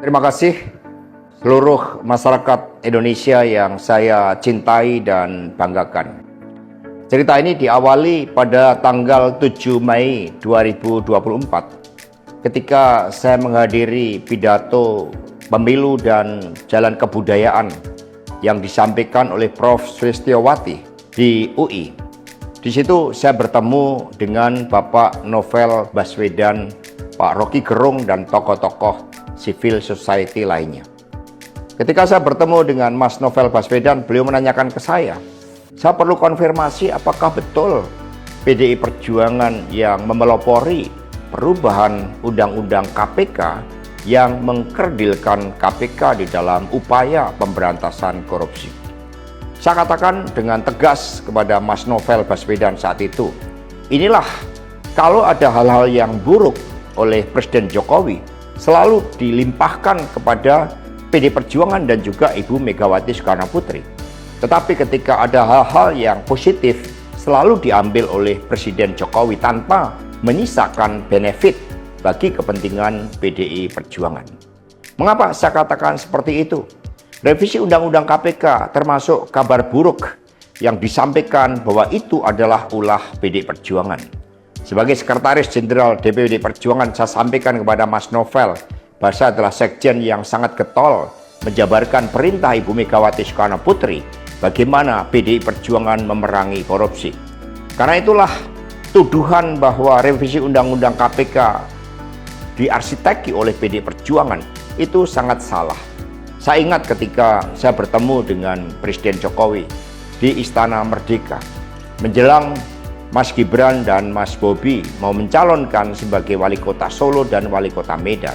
Terima kasih seluruh masyarakat Indonesia yang saya cintai dan banggakan. Cerita ini diawali pada tanggal 7 Mei 2024 ketika saya menghadiri pidato pemilu dan jalan kebudayaan yang disampaikan oleh Prof. Sulistyowati di UI. Di situ saya bertemu dengan Bapak Novel Baswedan, Pak Rocky Gerung, dan tokoh-tokoh civil society lainnya. Ketika saya bertemu dengan Mas Novel Baswedan, beliau menanyakan ke saya perlu konfirmasi apakah betul PDI Perjuangan yang memelopori perubahan Undang-Undang KPK yang mengkerdilkan KPK di dalam upaya pemberantasan korupsi. Saya katakan dengan tegas kepada Mas Novel Baswedan saat itu, inilah kalau ada hal-hal yang buruk oleh Presiden Jokowi selalu dilimpahkan kepada PDI Perjuangan dan juga Ibu Megawati Soekarno Putri. Tetapi ketika ada hal-hal yang positif selalu diambil oleh Presiden Jokowi tanpa menyisakan benefit bagi kepentingan PDI Perjuangan. Mengapa saya katakan seperti itu? Revisi Undang-Undang KPK termasuk kabar buruk yang disampaikan bahwa itu adalah ulah PDI Perjuangan. Sebagai Sekretaris Jenderal DPD Perjuangan, saya sampaikan kepada Mas Novel bahwa saya adalah sekjen yang sangat getol menjabarkan perintah Ibu Megawati Soekarno Putri bagaimana PDI Perjuangan memerangi korupsi. Karena itulah tuduhan bahwa revisi Undang-Undang KPK diarsiteki oleh PDI Perjuangan itu sangat salah. Saya ingat ketika saya bertemu dengan Presiden Jokowi di Istana Merdeka menjelang Mas Gibran dan Mas Bobi mau mencalonkan sebagai wali kota Solo dan wali kota Medan.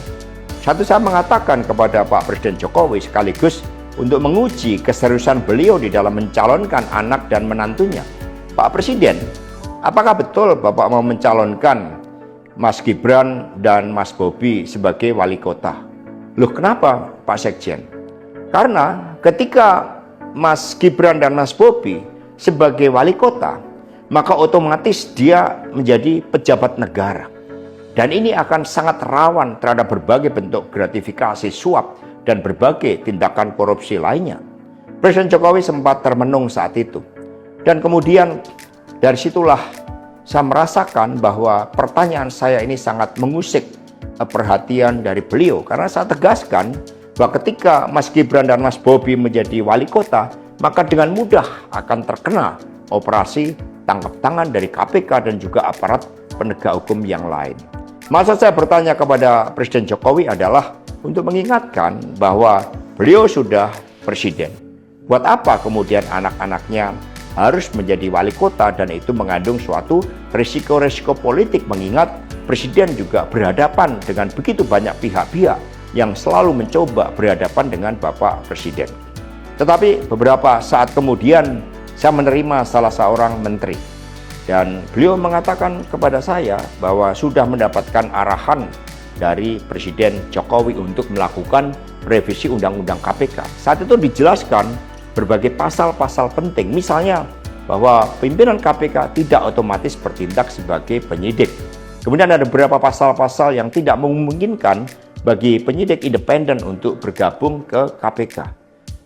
Saya mengatakan kepada Pak Presiden Jokowi sekaligus untuk menguji keseriusan beliau di dalam mencalonkan anak dan menantunya. Pak Presiden, apakah betul Bapak mau mencalonkan Mas Gibran dan Mas Bobi sebagai wali kota? Loh, kenapa Pak Sekjen? Karena ketika Mas Gibran dan Mas Bobi sebagai wali kota, maka otomatis dia menjadi pejabat negara. Dan ini akan sangat rawan terhadap berbagai bentuk gratifikasi, suap, dan berbagai tindakan korupsi lainnya. Presiden Jokowi sempat termenung saat itu. Dan kemudian dari situlah saya merasakan bahwa pertanyaan saya ini sangat mengusik perhatian dari beliau. Karena saya tegaskan bahwa ketika Mas Gibran dan Mas Bobi menjadi wali kota, maka dengan mudah akan terkena operasi tangkap tangan dari KPK dan juga aparat penegak hukum yang lain. Maksud saya bertanya kepada Presiden Jokowi adalah untuk mengingatkan bahwa beliau sudah presiden. Buat apa kemudian anak-anaknya harus menjadi wali kota, dan itu mengandung suatu risiko-risiko politik mengingat presiden juga berhadapan dengan begitu banyak pihak-pihak yang selalu mencoba berhadapan dengan Bapak Presiden. Tetapi beberapa saat kemudian saya menerima salah seorang menteri dan beliau mengatakan kepada saya bahwa sudah mendapatkan arahan dari Presiden Jokowi untuk melakukan revisi Undang-Undang KPK. Saat itu dijelaskan berbagai pasal-pasal penting, misalnya bahwa pimpinan KPK tidak otomatis bertindak sebagai penyidik. Kemudian ada beberapa pasal-pasal yang tidak memungkinkan bagi penyidik independen untuk bergabung ke KPK.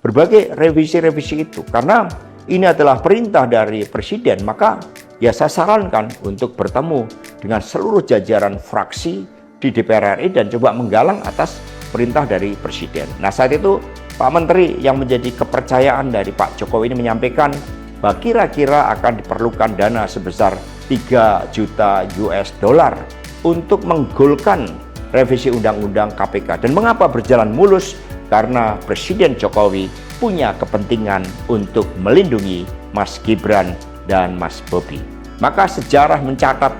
Berbagai revisi-revisi itu, karena ini adalah perintah dari Presiden, maka ya saya sarankan untuk bertemu dengan seluruh jajaran fraksi di DPR RI dan coba menggalang atas perintah dari Presiden. Nah, saat itu Pak Menteri yang menjadi kepercayaan dari Pak Jokowi ini menyampaikan bahwa kira-kira akan diperlukan dana sebesar 3 juta US dollar untuk menggolkan revisi Undang-Undang KPK. Dan mengapa berjalan mulus? Karena Presiden Jokowi punya kepentingan untuk melindungi Mas Gibran dan Mas Bobi. Maka sejarah mencatat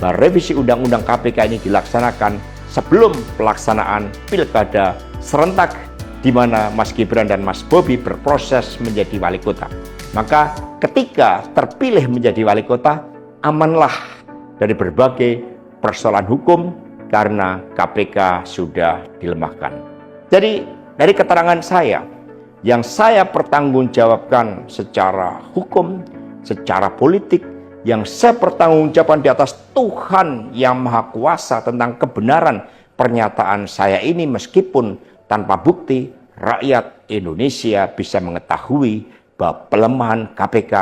bahwa revisi Undang-Undang KPK ini dilaksanakan sebelum pelaksanaan pilkada serentak di mana Mas Gibran dan Mas Bobi berproses menjadi wali kota. Maka ketika terpilih menjadi wali kota, amanlah dari berbagai persoalan hukum karena KPK sudah dilemahkan. Jadi dari keterangan saya, yang saya pertanggungjawabkan secara hukum, secara politik, yang saya pertanggungjawabkan di atas Tuhan yang Maha Kuasa tentang kebenaran pernyataan saya ini, meskipun tanpa bukti, rakyat Indonesia bisa mengetahui bahwa pelemahan KPK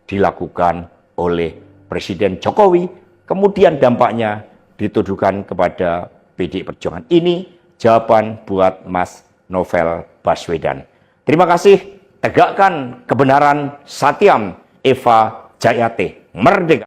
dilakukan oleh Presiden Jokowi, kemudian dampaknya dituduhkan kepada PDI Perjuangan. Ini jawaban buat Mas Novel Baswedan. Terima kasih, tegakkan kebenaran, Satyam, Eva Jayate, merdeka.